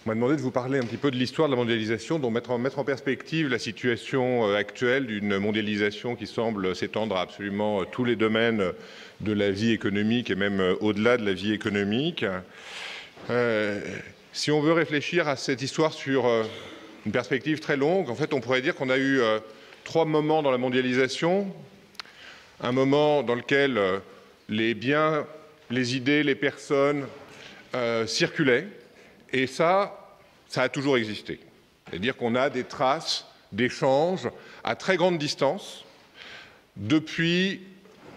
On m'a demandé de vous parler un petit peu de l'histoire de la mondialisation, donc mettre en perspective la situation actuelle d'une mondialisation qui semble s'étendre à absolument tous les domaines de la vie économique et même au-delà de la vie économique. Si on veut réfléchir à cette histoire sur une perspective très longue, en fait, on pourrait dire qu'on a eu trois moments dans la mondialisation. Un moment dans lequel les biens, les idées, les personnes circulaient. Et ça a toujours existé. C'est-à-dire qu'on a des traces d'échanges à très grande distance depuis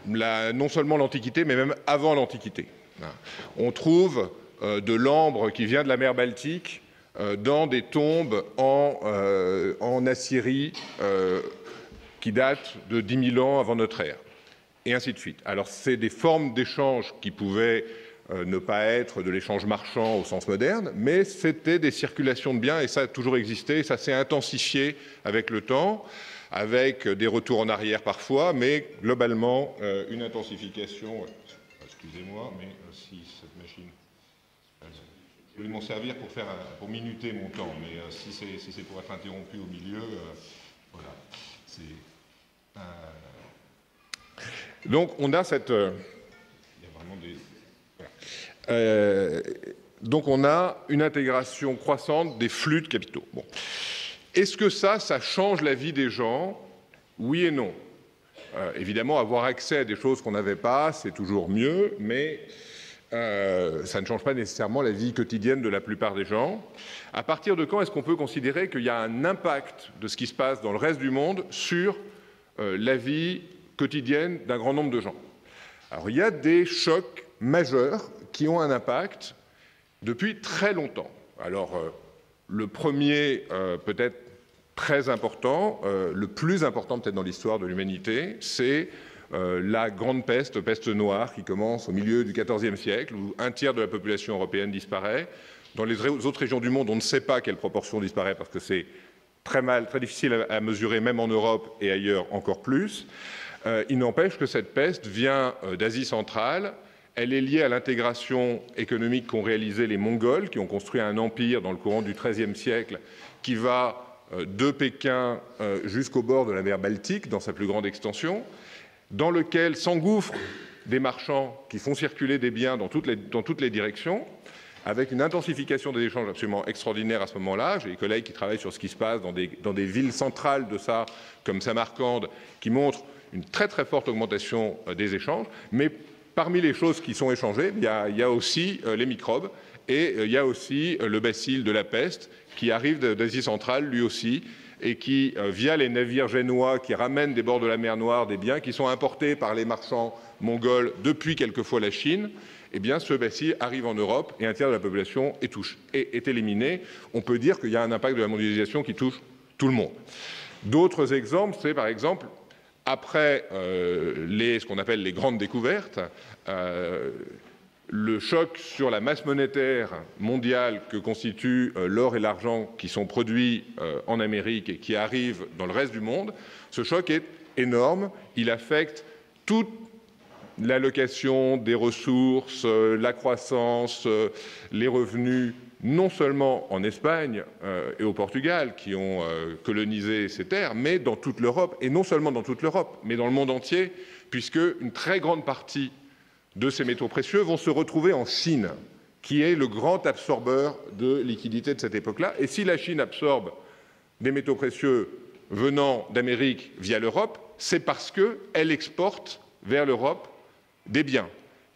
non seulement l'Antiquité, mais même avant l'Antiquité. On trouve de l'ambre qui vient de la mer Baltique dans des tombes en Assyrie qui datent de 10 000 ans avant notre ère, et ainsi de suite. Alors, c'est des formes d'échange qui pouvaient ne pas être de l'échange marchand au sens moderne, mais c'était des circulations de biens, et ça a toujours existé, et ça s'est intensifié avec le temps, avec des retours en arrière parfois, mais globalement, une intensification. Excusez-moi, mais si cette machine... Je vais m'en servir pour minuter mon temps, mais si c'est pour être interrompu au milieu, voilà. Donc, on a cette... il y a vraiment des... donc on a une intégration croissante des flux de capitaux. Bon. Est-ce que ça change la vie des gens? Oui et non. Évidemment, avoir accès à des choses qu'on n'avait pas, c'est toujours mieux, mais ça ne change pas nécessairement la vie quotidienne de la plupart des gens. À partir de quand est-ce qu'on peut considérer qu'il y a un impact de ce qui se passe dans le reste du monde sur la vie quotidienne d'un grand nombre de gens? Alors, il y a des chocs majeurs qui ont un impact depuis très longtemps. Alors, le premier, peut-être très important, le plus important peut-être dans l'histoire de l'humanité, c'est la grande peste noire, qui commence au milieu du XIVe siècle, où un tiers de la population européenne disparaît. Dans les autres régions du monde, on ne sait pas quelle proportion disparaît, parce que c'est très difficile à mesurer, même en Europe et ailleurs encore plus. Il n'empêche que cette peste vient d'Asie centrale. Elle est liée à l'intégration économique qu'ont réalisé les Mongols, qui ont construit un empire dans le courant du XIIIe siècle, qui va de Pékin jusqu'au bord de la mer Baltique, dans sa plus grande extension, dans lequel s'engouffrent des marchands qui font circuler des biens dans toutes les directions, avec une intensification des échanges absolument extraordinaire à ce moment-là. J'ai des collègues qui travaillent sur ce qui se passe dans des villes centrales de ça, comme Samarcande, qui montrent une très très forte augmentation des échanges, mais parmi les choses qui sont échangées, il y a aussi les microbes, et il y a aussi le bacille de la peste qui arrive d'Asie centrale lui aussi, et qui, via les navires génois qui ramènent des bords de la mer Noire des biens qui sont importés par les marchands mongols depuis quelquefois la Chine, eh bien ce bacille arrive en Europe et un tiers de la population est éliminé. On peut dire qu'il y a un impact de la mondialisation qui touche tout le monde. D'autres exemples, c'est par exemple après ce qu'on appelle les grandes découvertes, le choc sur la masse monétaire mondiale que constituent l'or et l'argent qui sont produits en Amérique et qui arrivent dans le reste du monde, ce choc est énorme. Il affecte toute l'allocation des ressources, la croissance, les revenus, non seulement en Espagne et au Portugal, qui ont colonisé ces terres, mais dans toute l'Europe, et non seulement dans toute l'Europe, mais dans le monde entier, puisque une très grande partie de ces métaux précieux vont se retrouver en Chine, qui est le grand absorbeur de liquidités de cette époque-là. Et si la Chine absorbe des métaux précieux venant d'Amérique via l'Europe, c'est parce qu'elle exporte vers l'Europe des biens.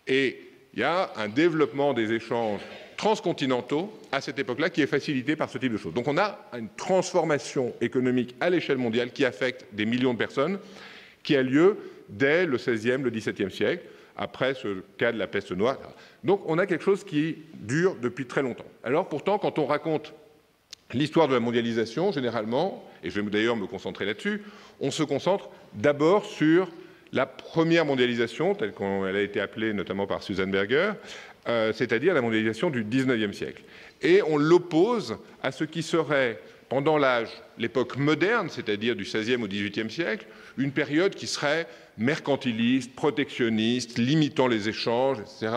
Et il y a un développement des échanges transcontinentaux à cette époque-là qui est facilité par ce type de choses. Donc on a une transformation économique à l'échelle mondiale qui affecte des millions de personnes, qui a lieu dès le XVIe, le XVIIe siècle, après ce cas de la peste noire. Donc on a quelque chose qui dure depuis très longtemps. Alors pourtant, quand on raconte l'histoire de la mondialisation, généralement, et je vais d'ailleurs me concentrer là-dessus, on se concentre d'abord sur la première mondialisation, telle qu'elle a été appelée notamment par Susan Berger, c'est-à-dire la mondialisation du XIXe siècle. Et on l'oppose à ce qui serait, pendant l'époque moderne, c'est-à-dire du XVIe au XVIIIe siècle, une période qui serait mercantiliste, protectionniste, limitant les échanges, etc.,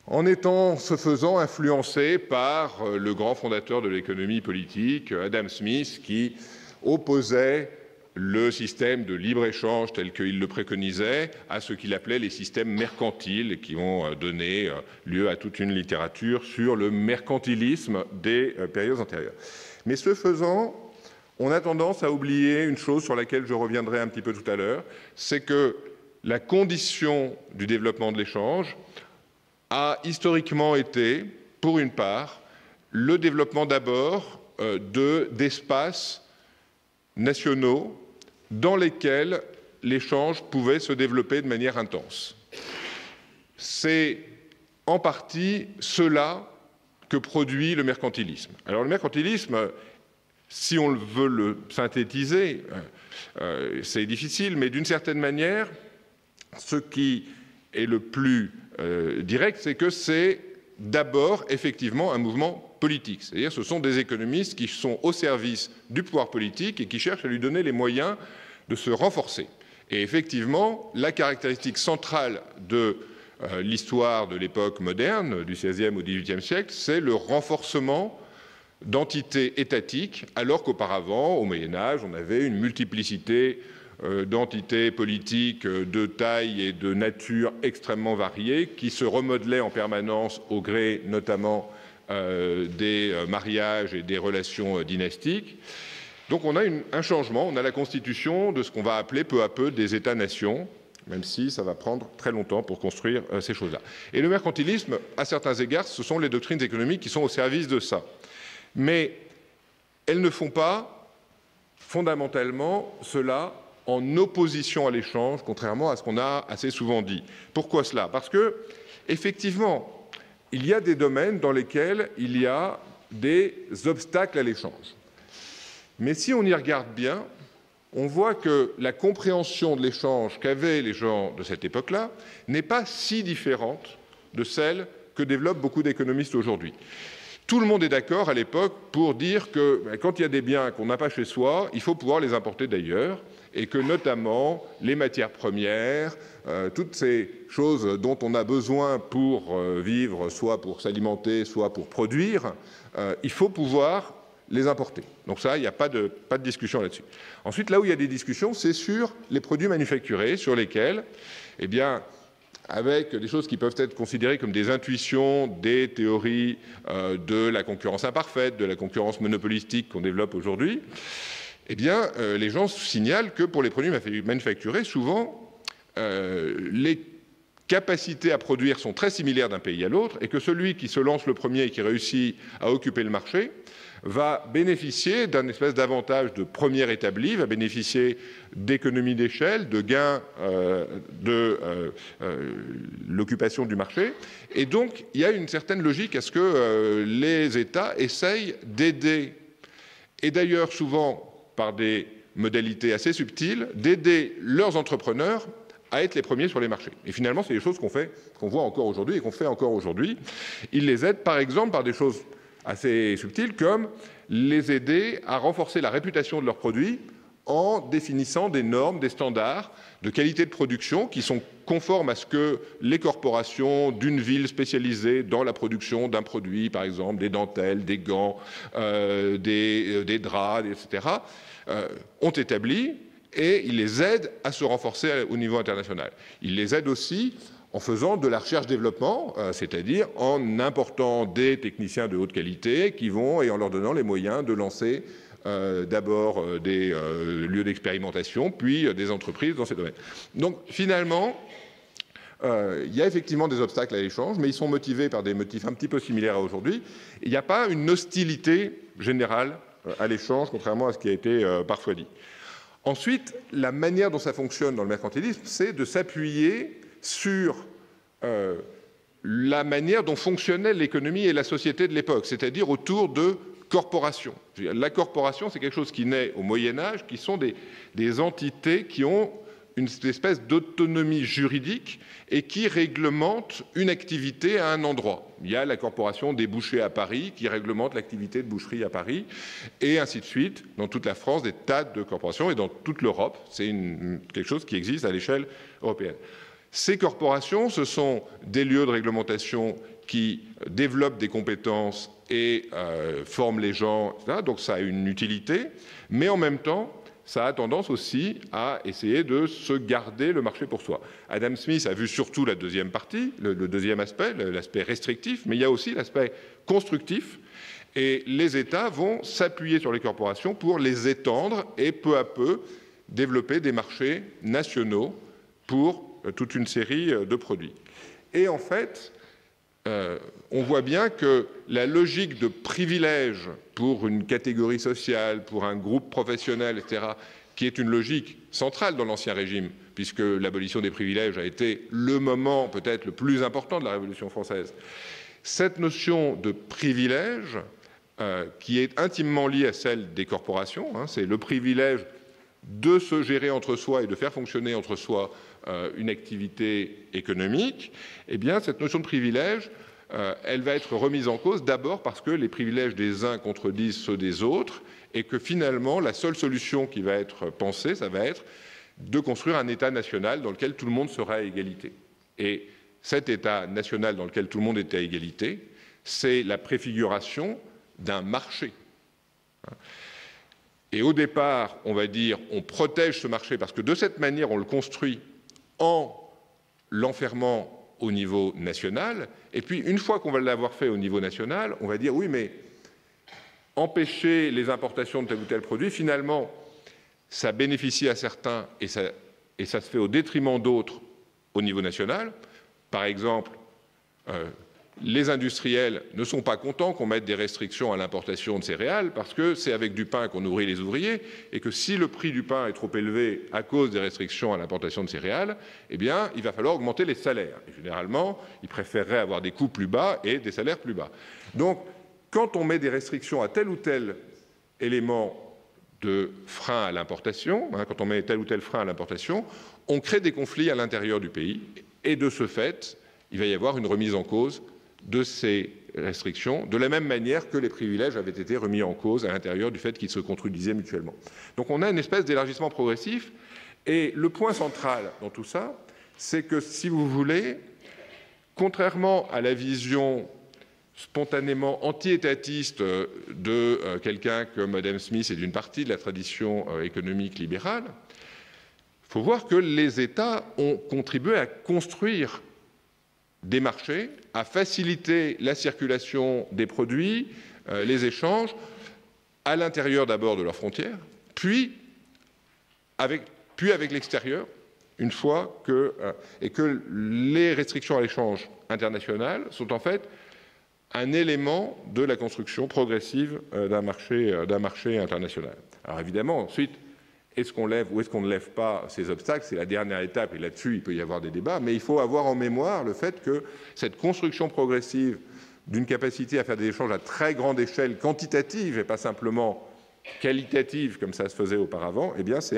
en étant, ce faisant, influencé par le grand fondateur de l'économie politique, Adam Smith, qui opposait le système de libre-échange tel qu'il le préconisait à ce qu'il appelait les systèmes mercantiles, qui ont donné lieu à toute une littérature sur le mercantilisme des périodes antérieures. Mais ce faisant, on a tendance à oublier une chose sur laquelle je reviendrai un petit peu tout à l'heure, c'est que la condition du développement de l'échange a historiquement été, pour une part, le développement d'abord d'espaces nationaux dans lesquels l'échange pouvait se développer de manière intense. C'est en partie cela que produit le mercantilisme. Alors le mercantilisme, si on veut le synthétiser, c'est difficile, mais d'une certaine manière, ce qui est le plus direct, c'est que c'est d'abord effectivement un mouvement politique. C'est-à-dire ce sont des économistes qui sont au service du pouvoir politique et qui cherchent à lui donner les moyens de se renforcer. Et effectivement, la caractéristique centrale de l'histoire de l'époque moderne, du XVIe au XVIIIe siècle, c'est le renforcement d'entités étatiques, alors qu'auparavant, au Moyen-Âge, on avait une multiplicité d'entités politiques de taille et de nature extrêmement variées qui se remodelaient en permanence au gré notamment des mariages et des relations dynastiques. Donc on a un changement, on a la constitution de ce qu'on va appeler peu à peu des États-nations, même si ça va prendre très longtemps pour construire ces choses-là. Et le mercantilisme, à certains égards, ce sont les doctrines économiques qui sont au service de ça. Mais elles ne font pas fondamentalement cela en opposition à l'échange, contrairement à ce qu'on a assez souvent dit. Pourquoi cela? Parce que, effectivement, il y a des domaines dans lesquels il y a des obstacles à l'échange. Mais si on y regarde bien, on voit que la compréhension de l'échange qu'avaient les gens de cette époque-là n'est pas si différente de celle que développent beaucoup d'économistes aujourd'hui. Tout le monde est d'accord à l'époque pour dire que quand il y a des biens qu'on n'a pas chez soi, il faut pouvoir les importer d'ailleurs, et que notamment les matières premières, toutes ces choses dont on a besoin pour vivre, soit pour s'alimenter, soit pour produire, il faut pouvoir les importer. Donc ça, il n'y a pas de discussion là-dessus. Ensuite, là où il y a des discussions, c'est sur les produits manufacturés, sur lesquels, eh bien, avec des choses qui peuvent être considérées comme des intuitions, des théories de la concurrence imparfaite, de la concurrence monopolistique qu'on développe aujourd'hui, eh bien, les gens signalent que pour les produits manufacturés, souvent, les capacités à produire sont très similaires d'un pays à l'autre et que celui qui se lance le premier et qui réussit à occuper le marché va bénéficier d'un espèce d'avantage de premier établi, va bénéficier d'économies d'échelle, de gains de l'occupation du marché. Et donc, il y a une certaine logique à ce que les États essayent d'aider, et d'ailleurs souvent par des modalités assez subtiles, d'aider leurs entrepreneurs à être les premiers sur les marchés. Et finalement, c'est des choses qu'on voit encore aujourd'hui et qu'on fait encore aujourd'hui. Ils les aident, par exemple, par des choses assez subtiles, comme les aider à renforcer la réputation de leurs produits en définissant des normes, des standards de qualité de production qui sont conformes à ce que les corporations d'une ville spécialisée dans la production d'un produit, par exemple des dentelles, des gants, des draps, etc., ont établi, et ils les aident à se renforcer au niveau international. Ils les aident aussi en faisant de la recherche-développement, c'est-à-dire en important des techniciens de haute qualité qui vont, et en leur donnant les moyens de lancer d'abord des lieux d'expérimentation, puis des entreprises dans ces domaines. Donc finalement, il y a effectivement des obstacles à l'échange, mais ils sont motivés par des motifs un petit peu similaires à aujourd'hui. Il n'y a pas une hostilité générale à l'échange, contrairement à ce qui a été parfois dit. Ensuite, la manière dont ça fonctionne dans le mercantilisme, c'est de s'appuyer sur la manière dont fonctionnait l'économie et la société de l'époque, c'est-à-dire autour de corporations. La corporation, c'est quelque chose qui naît au Moyen-Âge, qui sont des entités qui ont une espèce d'autonomie juridique et qui réglementent une activité à un endroit. Il y a la corporation des bouchers à Paris qui réglemente l'activité de boucherie à Paris, et ainsi de suite, dans toute la France, des tas de corporations, et dans toute l'Europe. C'est quelque chose qui existe à l'échelle européenne. Ces corporations, ce sont des lieux de réglementation qui développent des compétences et forment les gens, etc. Donc ça a une utilité, mais en même temps, ça a tendance aussi à essayer de se garder le marché pour soi. Adam Smith a vu surtout la deuxième partie, le deuxième aspect, l'aspect restrictif, mais il y a aussi l'aspect constructif. Et les États vont s'appuyer sur les corporations pour les étendre et peu à peu développer des marchés nationaux pour toute une série de produits. Et en fait, on voit bien que la logique de privilège pour une catégorie sociale, pour un groupe professionnel, etc., qui est une logique centrale dans l'Ancien Régime, puisque l'abolition des privilèges a été le moment peut-être le plus important de la Révolution française. Cette notion de privilège, qui est intimement liée à celle des corporations, c'est le privilège de se gérer entre soi et de faire fonctionner entre soi une activité économique, eh bien, cette notion de privilège, elle va être remise en cause d'abord parce que les privilèges des uns contredisent ceux des autres et que finalement, la seule solution qui va être pensée, ça va être de construire un État national dans lequel tout le monde sera à égalité. Et cet État national dans lequel tout le monde est à égalité, c'est la préfiguration d'un marché. Et au départ, on va dire, on protège ce marché parce que de cette manière, on le construit en l'enfermant au niveau national. Et puis, une fois qu'on va l'avoir fait au niveau national, on va dire, oui, mais empêcher les importations de tel ou tel produit, finalement, ça bénéficie à certains et ça se fait au détriment d'autres au niveau national. Par exemple, les industriels ne sont pas contents qu'on mette des restrictions à l'importation de céréales parce que c'est avec du pain qu'on nourrit les ouvriers et que si le prix du pain est trop élevé à cause des restrictions à l'importation de céréales, eh bien, il va falloir augmenter les salaires. Et généralement, ils préféreraient avoir des coûts plus bas et des salaires plus bas. Donc, quand on met des restrictions à tel ou tel élément de frein à l'importation, quand on met tel ou tel frein à l'importation, on crée des conflits à l'intérieur du pays et de ce fait, il va y avoir une remise en cause de ces restrictions, de la même manière que les privilèges avaient été remis en cause à l'intérieur du fait qu'ils se contredisaient mutuellement. Donc on a une espèce d'élargissement progressif, et le point central dans tout ça, c'est que, si vous voulez, contrairement à la vision spontanément anti-étatiste de quelqu'un comme Adam Smith et d'une partie de la tradition économique libérale, il faut voir que les États ont contribué à construire des marchés, à faciliter la circulation des produits, les échanges, à l'intérieur d'abord de leurs frontières, puis avec l'extérieur, une fois que les restrictions à l'échange international sont en fait un élément de la construction progressive d'un marché international. Alors évidemment, ensuite, est-ce qu'on lève ou est-ce qu'on ne lève pas ces obstacles? C'est la dernière étape et là-dessus, il peut y avoir des débats. Mais il faut avoir en mémoire le fait que cette construction progressive d'une capacité à faire des échanges à très grande échelle quantitative et pas simplement qualitative comme ça se faisait auparavant, eh bien, c'est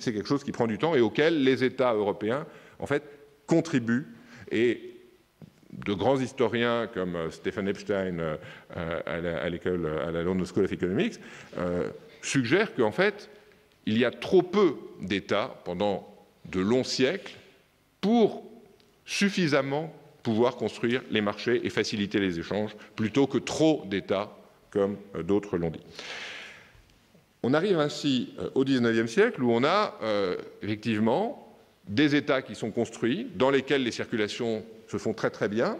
quelque chose qui prend du temps et auquel les États européens, en fait, contribuent. Et de grands historiens comme Stephen Epstein à la London School of Economics suggèrent qu'en fait, il y a trop peu d'États pendant de longs siècles pour suffisamment pouvoir construire les marchés et faciliter les échanges, plutôt que trop d'États, comme d'autres l'ont dit. On arrive ainsi au XIXe siècle où on a effectivement des États qui sont construits, dans lesquels les circulations se font très très bien,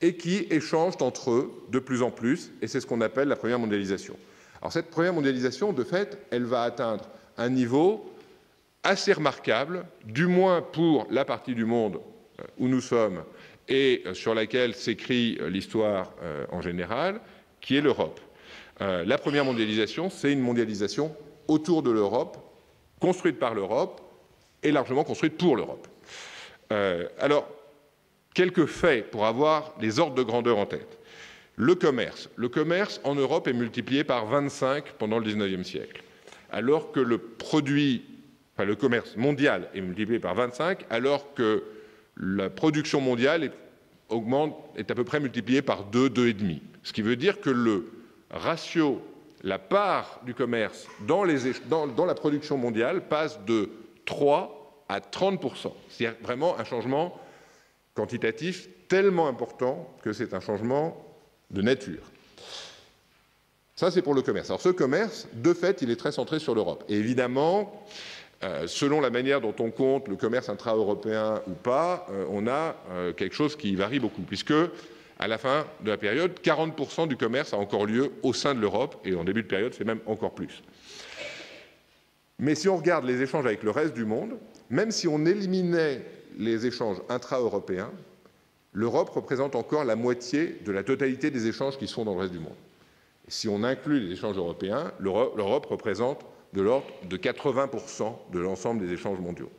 et qui échangent entre eux de plus en plus, et c'est ce qu'on appelle la première mondialisation. Alors cette première mondialisation, de fait, elle va atteindre un niveau assez remarquable, du moins pour la partie du monde où nous sommes et sur laquelle s'écrit l'histoire en général, qui est l'Europe. La première mondialisation, c'est une mondialisation autour de l'Europe, construite par l'Europe et largement construite pour l'Europe. Alors, quelques faits pour avoir les ordres de grandeur en tête. Le commerce en Europe est multiplié par 25 pendant le XIXe siècle, alors que le commerce mondial est multiplié par 25, alors que la production mondiale est à peu près multipliée par 2, 2,5. Ce qui veut dire que le ratio, la part du commerce dans la production mondiale passe de 3 à 30%. C'est vraiment un changement quantitatif tellement important que c'est un changement de nature. Ça, c'est pour le commerce. Alors ce commerce, de fait, il est très centré sur l'Europe. Et évidemment, selon la manière dont on compte le commerce intra-européen ou pas, on a quelque chose qui varie beaucoup, puisque à la fin de la période, 40% du commerce a encore lieu au sein de l'Europe, et en début de période, c'est même encore plus. Mais si on regarde les échanges avec le reste du monde, même si on éliminait les échanges intra-européens, l'Europe représente encore la moitié de la totalité des échanges qui se font dans le reste du monde. Et si on inclut les échanges européens, l'Europe représente de l'ordre de 80% de l'ensemble des échanges mondiaux.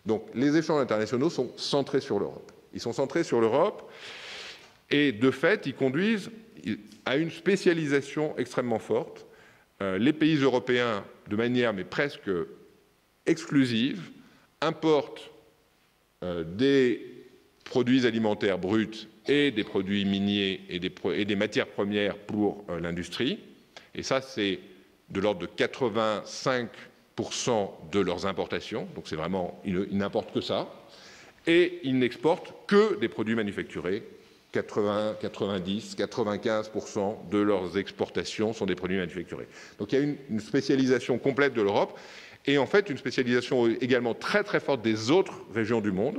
Donc les échanges internationaux sont centrés sur l'Europe. Ils sont centrés sur l'Europe et de fait, ils conduisent à une spécialisation extrêmement forte. Les pays européens, de manière mais presque exclusive, importent des produits alimentaires bruts et des produits miniers et des matières premières pour l'industrie. Et ça, c'est de l'ordre de 85% de leurs importations. Donc c'est vraiment, ils n'importent que ça. Et ils n'exportent que des produits manufacturés. 80, 90, 95% de leurs exportations sont des produits manufacturés. Donc il y a une spécialisation complète de l'Europe et en fait une spécialisation également très très forte des autres régions du monde,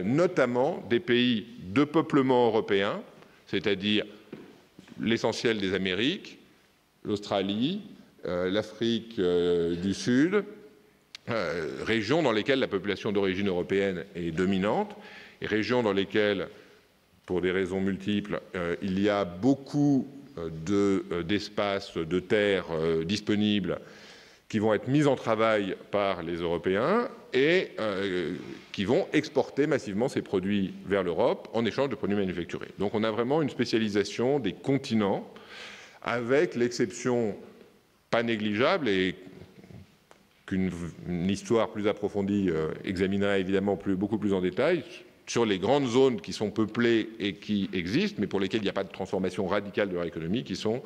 notamment des pays de peuplement européen, c'est-à-dire l'essentiel des Amériques, l'Australie, l'Afrique du Sud, régions dans lesquelles la population d'origine européenne est dominante, et régions dans lesquelles, pour des raisons multiples, il y a beaucoup d'espaces, de terres disponibles qui vont être mis en travail par les Européens et qui vont exporter massivement ces produits vers l'Europe en échange de produits manufacturés. Donc on a vraiment une spécialisation des continents, avec l'exception pas négligeable et qu'une histoire plus approfondie examinera évidemment beaucoup plus en détail, sur les grandes zones qui sont peuplées et qui existent, mais pour lesquelles il n'y a pas de transformation radicale de leur économie, qui sont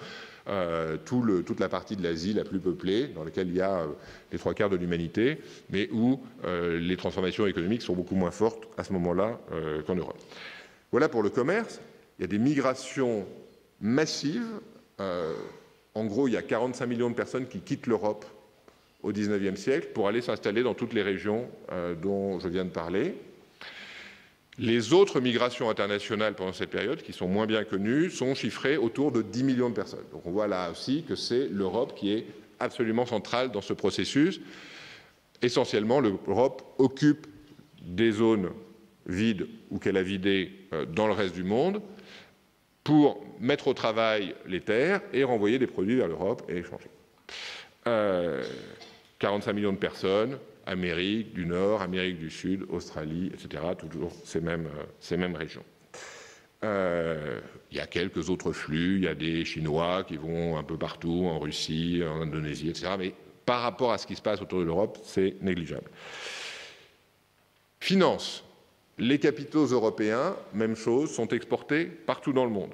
toute la partie de l'Asie la plus peuplée, dans laquelle il y a les 3/4 de l'humanité, mais où les transformations économiques sont beaucoup moins fortes à ce moment-là qu'en Europe. Voilà pour le commerce. Il y a des migrations massives. En gros, il y a 45 millions de personnes qui quittent l'Europe au XIXe siècle pour aller s'installer dans toutes les régions dont je viens de parler. Les autres migrations internationales pendant cette période, qui sont moins bien connues, sont chiffrées autour de 10 millions de personnes. Donc on voit là aussi que c'est l'Europe qui est absolument centrale dans ce processus. Essentiellement, l'Europe occupe des zones vides ou qu'elle a vidées dans le reste du monde pour mettre au travail les terres et renvoyer des produits vers l'Europe et échanger. 45 millions de personnes, Amérique du Nord, Amérique du Sud, Australie, etc., toujours ces mêmes régions. Il y a quelques autres flux, il y a des Chinois qui vont un peu partout, en Russie, en Indonésie, etc., mais par rapport à ce qui se passe autour de l'Europe, c'est négligeable. Finance. Les capitaux européens, même chose, sont exportés partout dans le monde.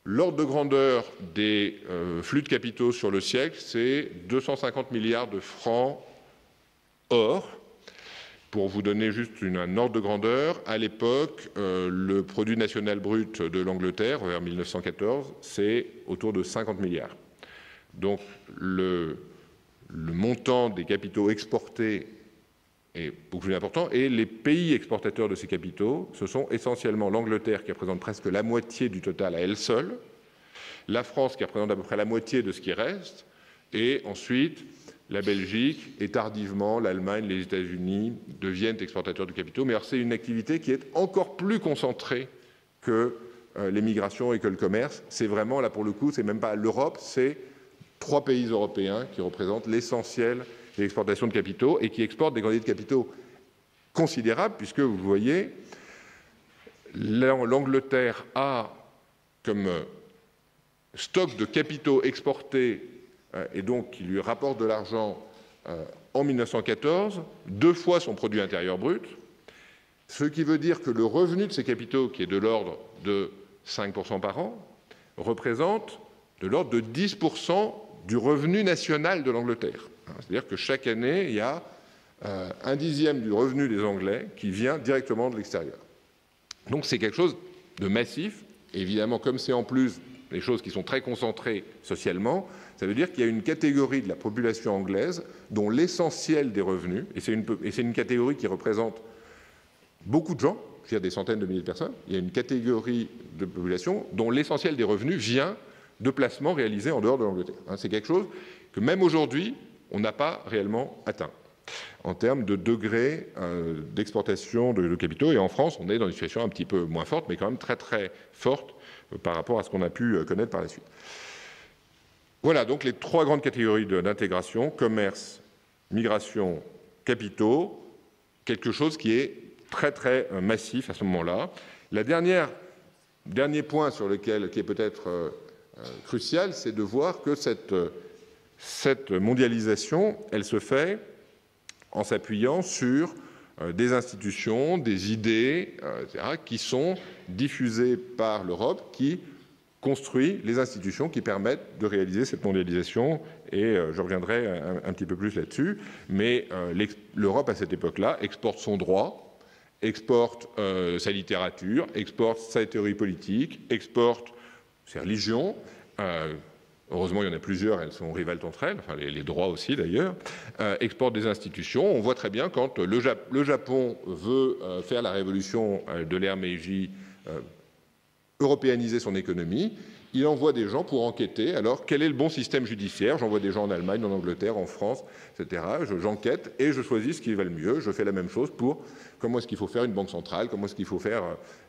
L'ordre de grandeur des flux de capitaux sur le siècle, c'est 250 milliards de francs or. Pour vous donner juste un ordre de grandeur, à l'époque, le produit national brut de l'Angleterre, vers 1914, c'est autour de 50 milliards. Donc le montant des capitaux exportés est beaucoup plus important, et les pays exportateurs de ces capitaux, ce sont essentiellement l'Angleterre qui représente presque la moitié du total à elle seule, la France qui représente à peu près la moitié de ce qui reste, et ensuite la Belgique et tardivement l'Allemagne, les États-Unis deviennent exportateurs de capitaux, mais alors c'est une activité qui est encore plus concentrée que les migrations et que le commerce. C'est vraiment, là pour le coup, c'est même pas l'Europe, c'est 3 pays européens qui représentent l'essentiel des exportations de capitaux et qui exportent des quantités de capitaux considérables, puisque vous voyez, l'Angleterre a comme stock de capitaux exportés et donc qui lui rapporte de l'argent en 1914, 2 fois son produit intérieur brut, ce qui veut dire que le revenu de ces capitaux, qui est de l'ordre de 5% par an, représente de l'ordre de 10% du revenu national de l'Angleterre. C'est-à-dire que chaque année, il y a un dixième du revenu des Anglais qui vient directement de l'extérieur. Donc c'est quelque chose de massif. Et évidemment, comme c'est en plus des choses qui sont très concentrées socialement, ça veut dire qu'il y a une catégorie de la population anglaise dont l'essentiel des revenus, et c'est une catégorie qui représente beaucoup de gens, c'est-à-dire des centaines de milliers de personnes, il y a une catégorie de population dont l'essentiel des revenus vient de placements réalisés en dehors de l'Angleterre. C'est quelque chose que même aujourd'hui, on n'a pas réellement atteint en termes de degré d'exportation de capitaux. Et en France, on est dans une situation un petit peu moins forte, mais quand même très très forte par rapport à ce qu'on a pu connaître par la suite. Voilà donc les trois grandes catégories d'intégration: commerce, migration, capitaux, quelque chose qui est très très massif à ce moment-là. Dernier point sur lequel, qui est peut-être crucial, c'est de voir que cette mondialisation, elle se fait en s'appuyant sur des institutions, des idées, etc., qui sont diffusées par l'Europe, qui construit les institutions qui permettent de réaliser cette mondialisation, et je reviendrai un petit peu plus là-dessus. Mais l'Europe, à cette époque-là, exporte son droit, exporte sa littérature, exporte sa théorie politique, exporte ses religions. Heureusement, il y en a plusieurs, elles sont rivales entre elles, enfin les droits aussi d'ailleurs, exporte des institutions. On voit très bien quand le Japon veut faire la révolution de l'ère Meiji, européaniser son économie, il envoie des gens pour enquêter. Alors, quel est le bon système judiciaire? J'envoie des gens en Allemagne, en Angleterre, en France, etc. J'enquête et je choisis ce qui va le mieux. Je fais la même chose pour comment est-ce qu'il faut faire une banque centrale, comment est-ce qu'il faut faire,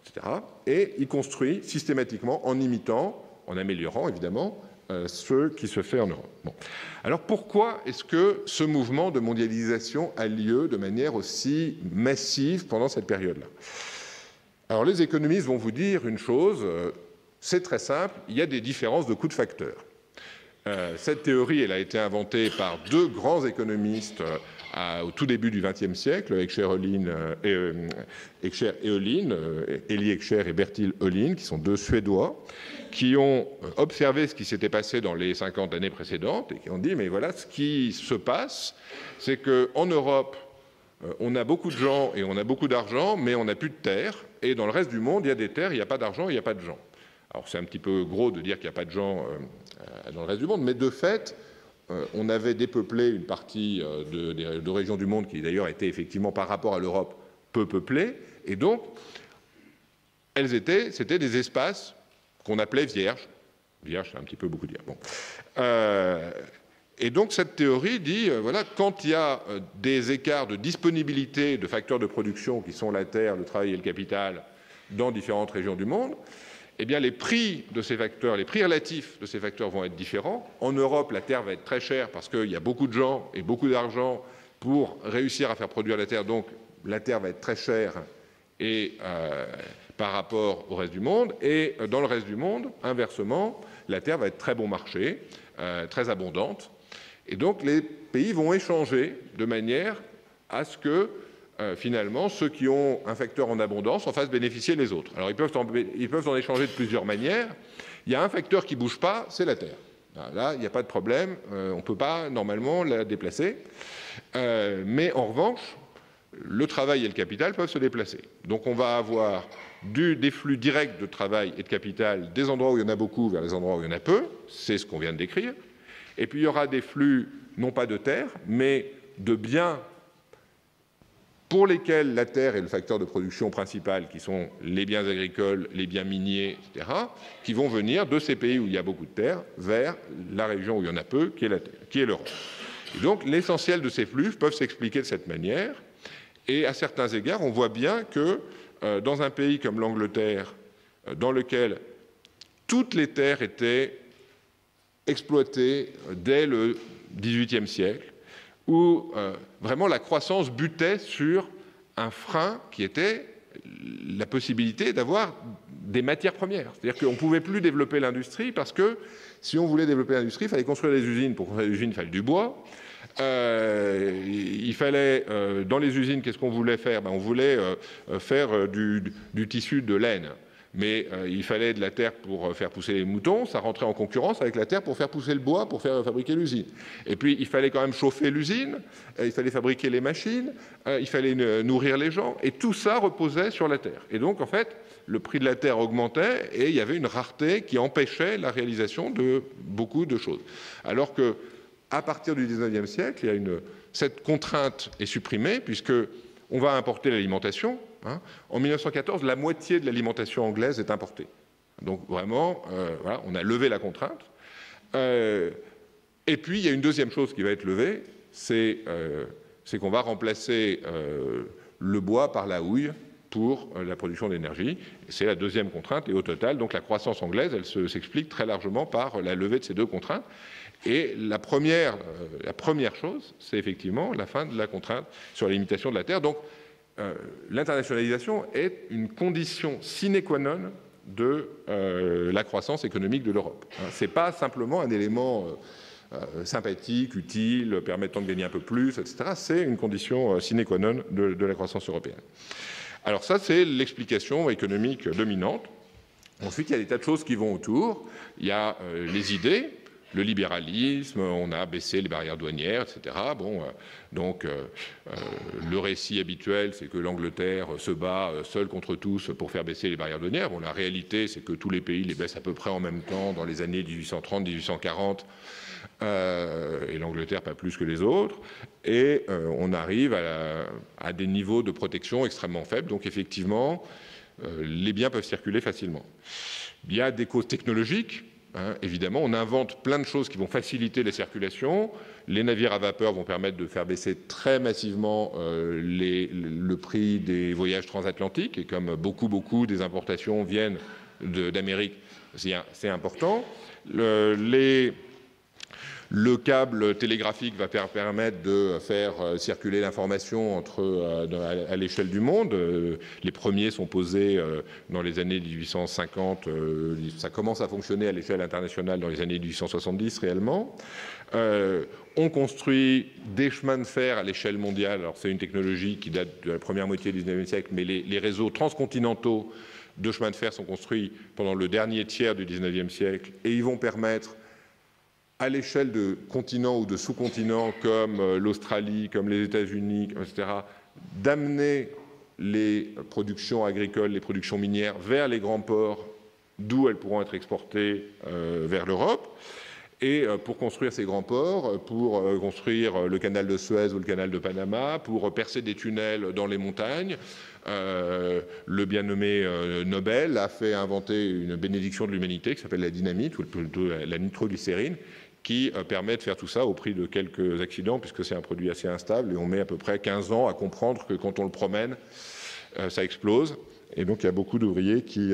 etc. Et il construit systématiquement en imitant, en améliorant évidemment, ce qui se fait en Europe. Bon. Alors pourquoi est-ce que ce mouvement de mondialisation a lieu de manière aussi massive pendant cette période-là? Alors les économistes vont vous dire une chose, c'est très simple, il y a des différences de coûts de facteurs. Cette théorie, elle a été inventée par deux grands économistes au tout début du XXe siècle, Heckscher et Ohlin, Elie Heckscher et Bertil Ohlin, qui sont deux Suédois, qui ont observé ce qui s'était passé dans les 50 années précédentes et qui ont dit, mais voilà, ce qui se passe, c'est qu'en Europe, on a beaucoup de gens et on a beaucoup d'argent, mais on n'a plus de terre. Et dans le reste du monde, il y a des terres, il n'y a pas d'argent, il n'y a pas de gens. Alors c'est un petit peu gros de dire qu'il n'y a pas de gens dans le reste du monde, mais de fait, on avait dépeuplé une partie de régions du monde qui d'ailleurs étaient effectivement par rapport à l'Europe peu peuplées. Et donc, c'était des espaces qu'on appelait vierges. Vierge, c'est un petit peu beaucoup dire. Bon. Et donc cette théorie dit, voilà, quand il y a des écarts de disponibilité de facteurs de production qui sont la terre, le travail et le capital dans différentes régions du monde, eh bien les prix de ces facteurs, les prix relatifs de ces facteurs vont être différents. En Europe, la terre va être très chère parce qu'il y a beaucoup de gens et beaucoup d'argent pour réussir à faire produire la terre. Donc la terre va être très chère et, par rapport au reste du monde. Et dans le reste du monde, inversement, la terre va être très bon marché, très abondante. Et donc les pays vont échanger de manière à ce que finalement ceux qui ont un facteur en abondance en fassent bénéficier les autres. Alors ils peuvent en échanger de plusieurs manières. Il y a un facteur qui ne bouge pas, c'est la terre. Là, il n'y a pas de problème, on ne peut pas normalement la déplacer. Mais en revanche, le travail et le capital peuvent se déplacer. Donc on va avoir des flux directs de travail et de capital des endroits où il y en a beaucoup vers les endroits où il y en a peu. C'est ce qu'on vient de décrire. Et puis il y aura des flux, non pas de terre, mais de biens pour lesquels la terre est le facteur de production principal, qui sont les biens agricoles, les biens miniers, etc., qui vont venir de ces pays où il y a beaucoup de terre vers la région où il y en a peu, qui est l'Europe. Et donc l'essentiel de ces flux peuvent s'expliquer de cette manière. Et à certains égards, on voit bien que dans un pays comme l'Angleterre, dans lequel toutes les terres étaient exploitées dès le XVIIIe siècle, où vraiment la croissance butait sur un frein qui était la possibilité d'avoir des matières premières. C'est-à-dire qu'on ne pouvait plus développer l'industrie parce que si on voulait développer l'industrie, il fallait construire des usines. Pour construire des usines, il fallait du bois. Il fallait, dans les usines, qu'est-ce qu'on voulait faire? On voulait faire du tissu de laine. mais il fallait de la terre pour faire pousser les moutons, ça rentrait en concurrence avec la terre pour faire pousser le bois, pour faire fabriquer l'usine. Et puis il fallait quand même chauffer l'usine, il fallait fabriquer les machines, il fallait nourrir les gens, et tout ça reposait sur la terre. Et donc en fait, le prix de la terre augmentait et il y avait une rareté qui empêchait la réalisation de beaucoup de choses. Alors que à partir du 19e siècle, cette contrainte est supprimée puisque on va importer l'alimentation. En 1914, la moitié de l'alimentation anglaise est importée. Donc vraiment, voilà, on a levé la contrainte. Et puis, il y a une deuxième chose qui va être levée, c'est qu'on va remplacer le bois par la houille pour la production d'énergie. C'est la deuxième contrainte. Et au total, donc la croissance anglaise, elle s'explique très largement par la levée de ces deux contraintes. Et la première chose, c'est effectivement la fin de la contrainte sur la limitation de la terre. Donc, l'internationalisation est une condition sine qua non de la croissance économique de l'Europe. Ce n'est pas simplement un élément sympathique, utile, permettant de gagner un peu plus, etc. C'est une condition sine qua non de la croissance européenne. Alors ça, c'est l'explication économique dominante. Ensuite, il y a des tas de choses qui vont autour. Il y a les idées. Le libéralisme, on a baissé les barrières douanières, etc. Bon, donc, le récit habituel, c'est que l'Angleterre se bat seule contre tous pour faire baisser les barrières douanières. Bon, la réalité, c'est que tous les pays les baissent à peu près en même temps dans les années 1830-1840, et l'Angleterre pas plus que les autres. Et on arrive à des niveaux de protection extrêmement faibles. Donc, effectivement, les biens peuvent circuler facilement. Il y a des causes technologiques. Évidemment, on invente plein de choses qui vont faciliter les circulations. Les navires à vapeur vont permettre de faire baisser très massivement le prix des voyages transatlantiques. Et comme beaucoup des importations viennent d'Amérique, c'est important. Le câble télégraphique va permettre de faire circuler l'information à l'échelle du monde. Les premiers sont posés dans les années 1850. Ça commence à fonctionner à l'échelle internationale dans les années 1870 réellement. On construit des chemins de fer à l'échelle mondiale. Alors c'est une technologie qui date de la première moitié du 19e siècle, mais les réseaux transcontinentaux de chemins de fer sont construits pendant le dernier tiers du 19e siècle et ils vont permettre à l'échelle de continents ou de sous-continents comme l'Australie, comme les États-Unis, etc., d'amener les productions agricoles, les productions minières vers les grands ports, d'où elles pourront être exportées vers l'Europe. Et pour construire ces grands ports, pour construire le canal de Suez ou le canal de Panama, pour percer des tunnels dans les montagnes, le bien nommé Nobel a fait inventer une bénédiction de l'humanité qui s'appelle la dynamite, ou plutôt la nitroglycérine, qui permet de faire tout ça au prix de quelques accidents, puisque c'est un produit assez instable, et on met à peu près 15 ans à comprendre que quand on le promène, ça explose. Et donc il y a beaucoup d'ouvriers qui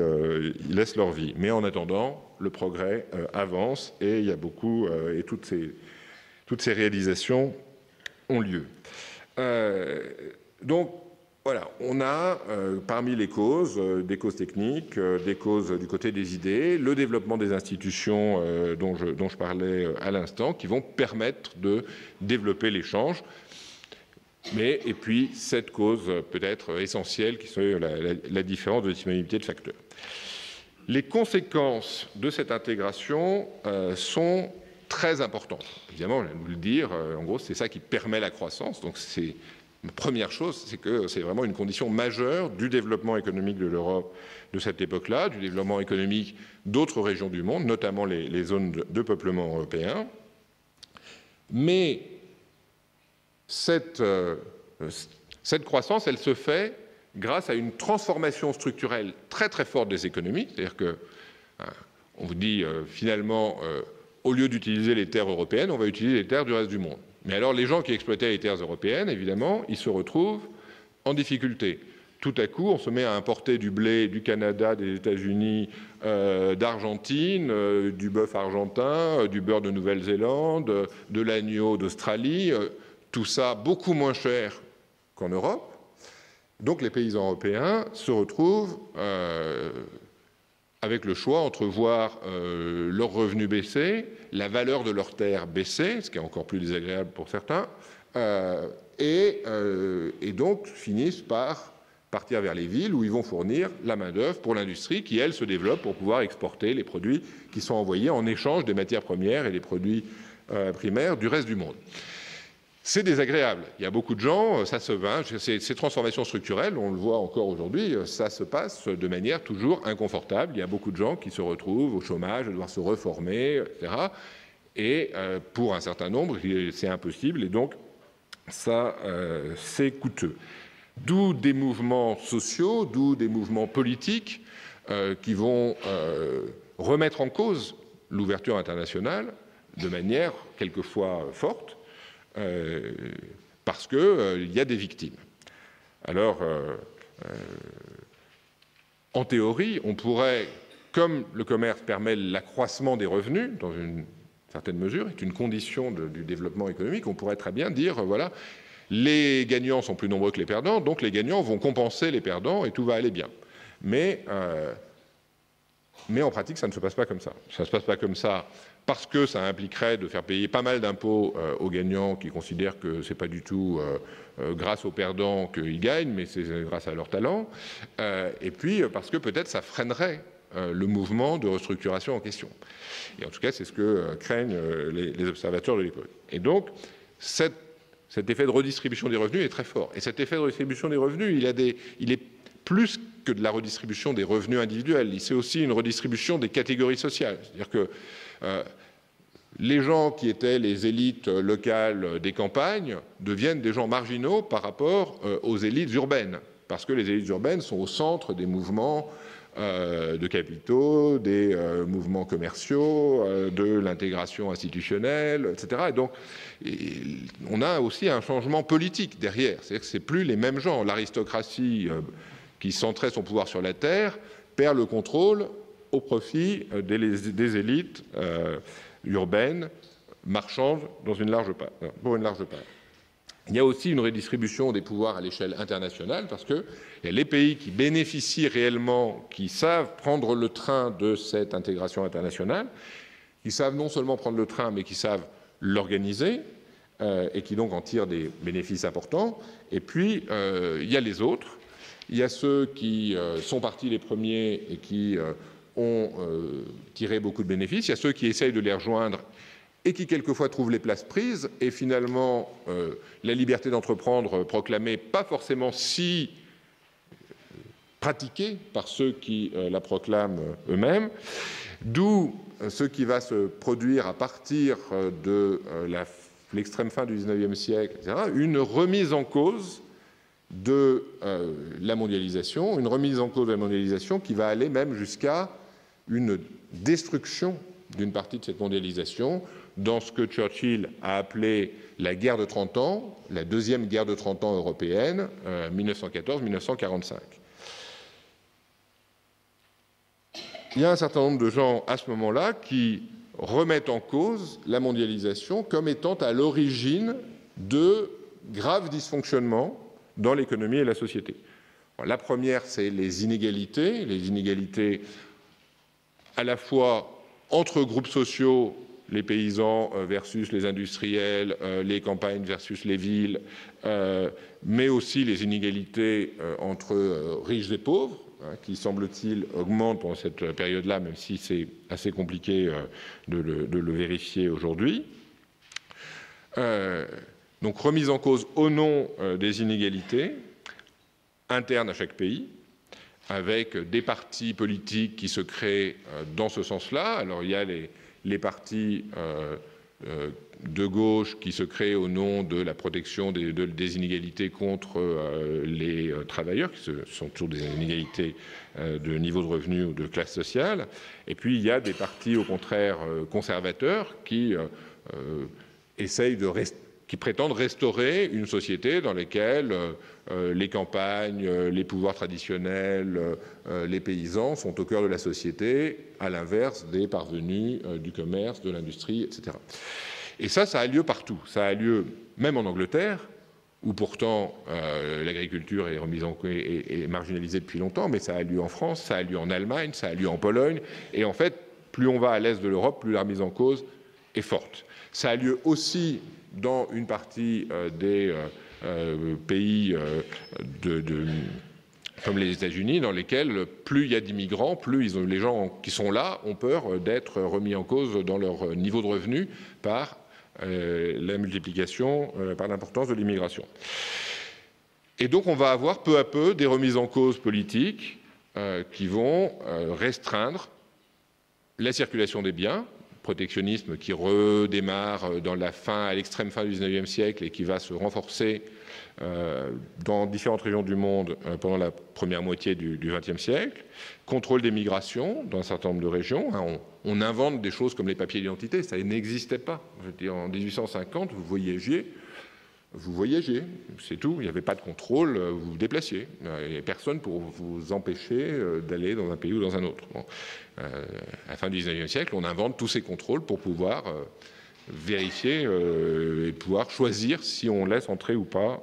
laissent leur vie. Mais en attendant, le progrès avance, et il y a beaucoup, et toutes ces réalisations ont lieu. Donc, voilà, on a parmi les causes, des causes techniques, des causes du côté des idées, le développement des institutions dont je parlais à l'instant, qui vont permettre de développer l'échange. Et puis, cette cause peut-être essentielle, qui serait la différence de disponibilité de facteurs. Les conséquences de cette intégration sont très importantes. Évidemment, je vais vous le dire, en gros, c'est ça qui permet la croissance. Donc, la première chose, c'est que c'est vraiment une condition majeure du développement économique de l'Europe de cette époque-là, du développement économique d'autres régions du monde, notamment les zones de peuplement européen. Mais cette croissance, elle se fait grâce à une transformation structurelle très très forte des économies. C'est-à-dire qu'on vous dit finalement, au lieu d'utiliser les terres européennes, on va utiliser les terres du reste du monde. Mais alors les gens qui exploitaient les terres européennes, évidemment, ils se retrouvent en difficulté. Tout à coup, on se met à importer du blé du Canada, des États-Unis, d'Argentine, du bœuf argentin, du beurre de Nouvelle-Zélande, de l'agneau d'Australie, tout ça beaucoup moins cher qu'en Europe. Donc les paysans européens se retrouvent avec le choix entre voir leurs revenus baisser, la valeur de leurs terres baisser, ce qui est encore plus désagréable pour certains, et donc finissent par partir vers les villes où ils vont fournir la main-d'œuvre pour l'industrie qui, elle, se développe pour pouvoir exporter les produits qui sont envoyés en échange des matières premières et des produits primaires du reste du monde. C'est désagréable. Il y a beaucoup de gens, ça se vain, ces transformations structurelles, on le voit encore aujourd'hui, ça se passe de manière toujours inconfortable. Il y a beaucoup de gens qui se retrouvent au chômage, à devoir se reformer, etc. Et pour un certain nombre, c'est impossible, et donc ça, c'est coûteux. D'où des mouvements sociaux, d'où des mouvements politiques qui vont remettre en cause l'ouverture internationale de manière quelquefois forte, parce qu'il y a des victimes. Alors, en théorie, on pourrait, comme le commerce permet l'accroissement des revenus, dans une certaine mesure, est une condition du développement économique, on pourrait très bien dire, voilà, les gagnants sont plus nombreux que les perdants, donc les gagnants vont compenser les perdants et tout va aller bien. Mais en pratique, ça ne se passe pas comme ça. Ça ne se passe pas comme ça parce que ça impliquerait de faire payer pas mal d'impôts aux gagnants qui considèrent que ce n'est pas du tout grâce aux perdants qu'ils gagnent, mais c'est grâce à leur talent. Et puis parce que peut-être ça freinerait le mouvement de restructuration en question. Et en tout cas, c'est ce que craignent les observateurs de l'époque. Et donc, cet effet de redistribution des revenus est très fort. Et cet effet de redistribution des revenus, il est plus que de la redistribution des revenus individuels. C'est aussi une redistribution des catégories sociales. C'est-à-dire que les gens qui étaient les élites locales des campagnes deviennent des gens marginaux par rapport aux élites urbaines, parce que les élites urbaines sont au centre des mouvements de capitaux, des mouvements commerciaux, de l'intégration institutionnelle, etc. Et donc, on a aussi un changement politique derrière. C'est-à-dire que ce n'est plus les mêmes gens. L'aristocratie qui centrait son pouvoir sur la terre perd le contrôle au profit des élites urbaines, marchandes pour une large part. Il y a aussi une redistribution des pouvoirs à l'échelle internationale parce que les pays qui bénéficient réellement, qui savent prendre le train de cette intégration internationale, qui savent non seulement prendre le train, mais qui savent l'organiser et qui donc en tirent des bénéfices importants. Et puis, il y a les autres. Il y a ceux qui sont partis les premiers et qui ont tiré beaucoup de bénéfices. Il y a ceux qui essayent de les rejoindre et qui quelquefois trouvent les places prises, et finalement la liberté d'entreprendre proclamée, pas forcément si pratiquée par ceux qui la proclament eux-mêmes, d'où ce qui va se produire à partir de l'extrême fin du XIXe siècle, etc., une remise en cause de la mondialisation, qui va aller même jusqu'à une destruction d'une partie de cette mondialisation, dans ce que Churchill a appelé la guerre de 30 ans, la deuxième guerre de 30 ans européenne, 1914-1945. Il y a un certain nombre de gens à ce moment-là qui remettent en cause la mondialisation comme étant à l'origine de graves dysfonctionnements dans l'économie et la société. La première, c'est les inégalités à la fois entre groupes sociaux, les paysans versus les industriels, les campagnes versus les villes, mais aussi les inégalités entre riches et pauvres, qui, semble-t-il, augmentent pendant cette période-là, même si c'est assez compliqué de le vérifier aujourd'hui. Donc, remise en cause au nom des inégalités internes à chaque pays, avec des partis politiques qui se créent dans ce sens-là. Alors, il y a les partis de gauche qui se créent au nom de la protection des inégalités contre les travailleurs, qui sont toujours des inégalités de niveau de revenu ou de classe sociale. Et puis, il y a des partis, au contraire, conservateurs qui qui prétendent restaurer une société dans laquelle les campagnes, les pouvoirs traditionnels, les paysans sont au cœur de la société, à l'inverse des parvenus du commerce, de l'industrie, etc. Et ça a lieu partout. Ça a lieu même en Angleterre, où pourtant l'agriculture est marginalisée depuis longtemps, mais ça a lieu en France, ça a lieu en Allemagne, ça a lieu en Pologne. Et en fait, plus on va à l'est de l'Europe, plus la remise en cause est forte. Ça a lieu aussi dans une partie des pays comme les États-Unis, dans lesquels plus il y a d'immigrants, plus les gens qui sont là ont peur d'être remis en cause dans leur niveau de revenu par la multiplication, par l'importance de l'immigration. Et donc on va avoir peu à peu des remises en cause politiques qui vont restreindre la circulation des biens, protectionnisme qui redémarre à l'extrême fin du XIXe siècle et qui va se renforcer dans différentes régions du monde pendant la première moitié du XXe siècle, contrôle des migrations dans un certain nombre de régions. On invente des choses comme les papiers d'identité, ça n'existait pas. Je veux dire, en 1850, vous voyagez, c'est tout. Il n'y avait pas de contrôle, vous vous déplaciez. Il n'y avait personne pour vous empêcher d'aller dans un pays ou dans un autre. Bon. À la fin du XIXe siècle, on invente tous ces contrôles pour pouvoir vérifier et pouvoir choisir si on laisse entrer ou pas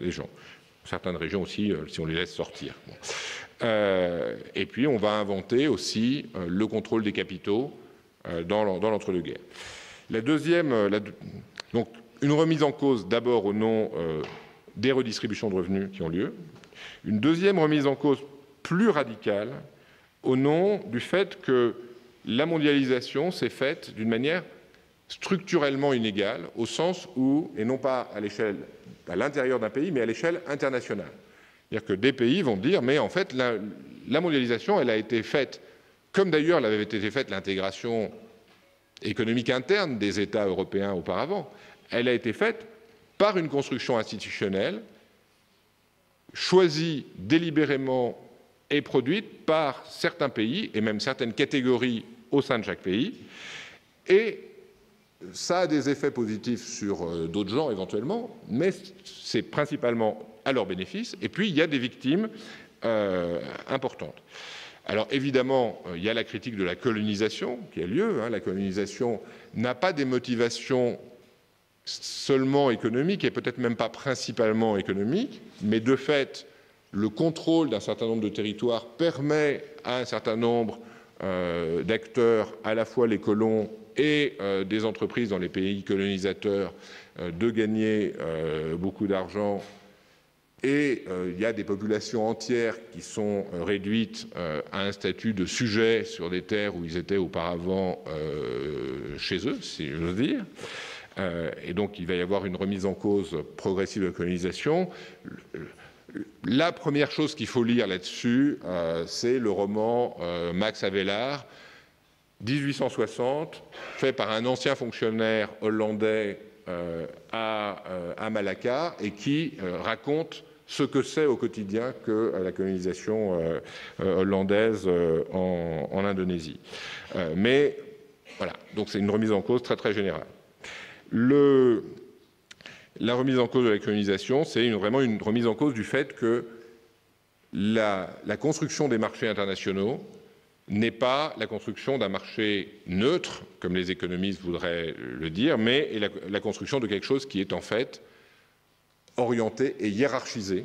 les gens. Certaines régions aussi, si on les laisse sortir. Bon. Et puis, on va inventer aussi le contrôle des capitaux dans l'entre-deux-guerres. La deuxième... donc, une remise en cause d'abord au nom des redistributions de revenus qui ont lieu. Une deuxième remise en cause plus radicale au nom du fait que la mondialisation s'est faite d'une manière structurellement inégale, au sens où, et non pas à l'intérieur d'un pays, mais à l'échelle internationale. C'est-à-dire que des pays vont dire, mais en fait, la mondialisation, elle a été faite, comme d'ailleurs l'avait été faite l'intégration économique interne des États européens auparavant, elle a été faite par une construction institutionnelle choisie délibérément et produite par certains pays et même certaines catégories au sein de chaque pays. Et ça a des effets positifs sur d'autres gens éventuellement, mais c'est principalement à leur bénéfice. Et puis, il y a des victimes importantes. Alors évidemment, il y a la critique de la colonisation qui a lieu. La colonisation n'a pas des motivations seulement économiques et peut-être même pas principalement économiques, mais de fait, le contrôle d'un certain nombre de territoires permet à un certain nombre d'acteurs, à la fois les colons et des entreprises dans les pays colonisateurs, de gagner beaucoup d'argent. Et il y a des populations entières qui sont réduites à un statut de sujet sur des terres où ils étaient auparavant chez eux, si j'ose dire. Et donc, il va y avoir une remise en cause progressive de la colonisation. La première chose qu'il faut lire là-dessus, c'est le roman Max Havelaar, 1860, fait par un ancien fonctionnaire hollandais à Malacca et qui raconte ce que c'est au quotidien que la colonisation hollandaise en Indonésie. Mais voilà, donc c'est une remise en cause très très générale. La remise en cause de la colonisation, c'est vraiment une remise en cause du fait que la construction des marchés internationaux n'est pas la construction d'un marché neutre, comme les économistes voudraient le dire, mais la construction de quelque chose qui est en fait orienté et hiérarchisé,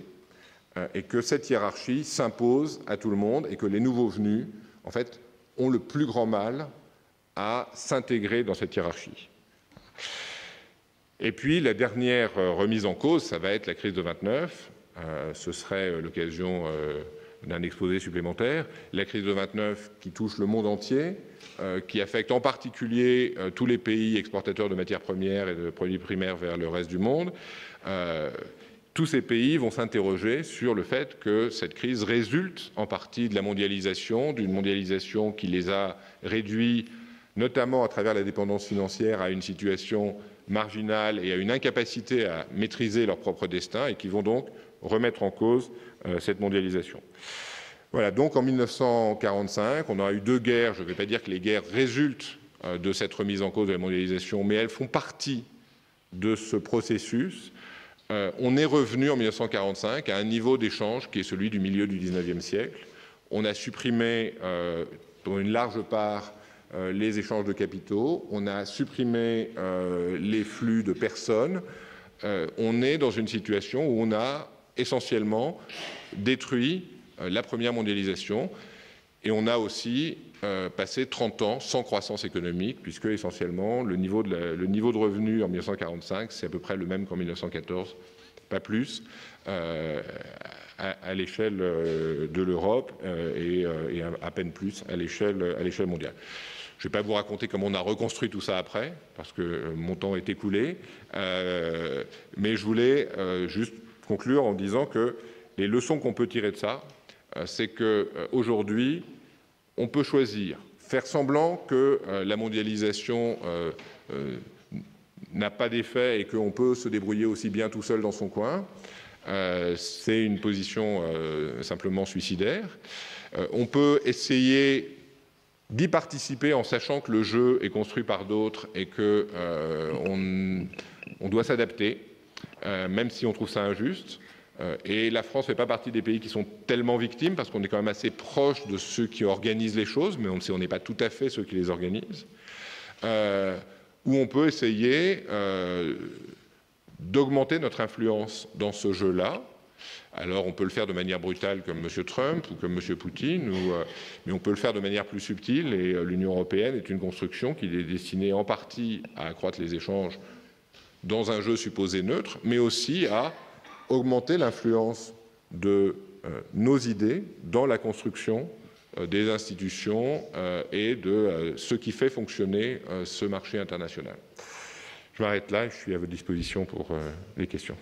et que cette hiérarchie s'impose à tout le monde et que les nouveaux venus, en fait, ont le plus grand mal à s'intégrer dans cette hiérarchie. Et puis, la dernière remise en cause, ça va être la crise de 29. Ce serait l'occasion d'un exposé supplémentaire. La crise de 29 qui touche le monde entier, qui affecte en particulier tous les pays exportateurs de matières premières et de produits primaires vers le reste du monde. Tous ces pays vont s'interroger sur le fait que cette crise résulte en partie de la mondialisation, d'une mondialisation qui les a réduits, notamment à travers la dépendance financière, à une situation marginale et à une incapacité à maîtriser leur propre destin, et qui vont donc remettre en cause cette mondialisation. Voilà, donc en 1945, on aura eu deux guerres. Je ne vais pas dire que les guerres résultent de cette remise en cause de la mondialisation, mais elles font partie de ce processus. On est revenu en 1945 à un niveau d'échange qui est celui du milieu du XIXe siècle. On a supprimé pour une large part les échanges de capitaux, on a supprimé les flux de personnes. On est dans une situation où on a essentiellement détruit la première mondialisation, et on a aussi passé 30 ans sans croissance économique, puisque essentiellement le niveau de revenu en 1945, c'est à peu près le même qu'en 1914 pas plus, à l'échelle de l'Europe et à peine plus à l'échelle mondiale. Je ne vais pas vous raconter comment on a reconstruit tout ça après, parce que mon temps est écoulé, mais je voulais juste conclure en disant que les leçons qu'on peut tirer de ça, c'est qu'aujourd'hui, on peut choisir, faire semblant que la mondialisation n'a pas d'effet et qu'on peut se débrouiller aussi bien tout seul dans son coin. C'est une position simplement suicidaire. On peut essayer d'y participer en sachant que le jeu est construit par d'autres et qu'on doit s'adapter, même si on trouve ça injuste. Et la France ne fait pas partie des pays qui sont tellement victimes, parce qu'on est quand même assez proche de ceux qui organisent les choses, mais on n'est pas tout à fait ceux qui les organisent. Où on peut essayer d'augmenter notre influence dans ce jeu-là. Alors on peut le faire de manière brutale comme M. Trump ou comme M. Poutine, mais on peut le faire de manière plus subtile, et l'Union européenne est une construction qui est destinée en partie à accroître les échanges dans un jeu supposé neutre, mais aussi à augmenter l'influence de nos idées dans la construction des institutions et de ce qui fait fonctionner ce marché international. Je m'arrête là et je suis à votre disposition pour les questions.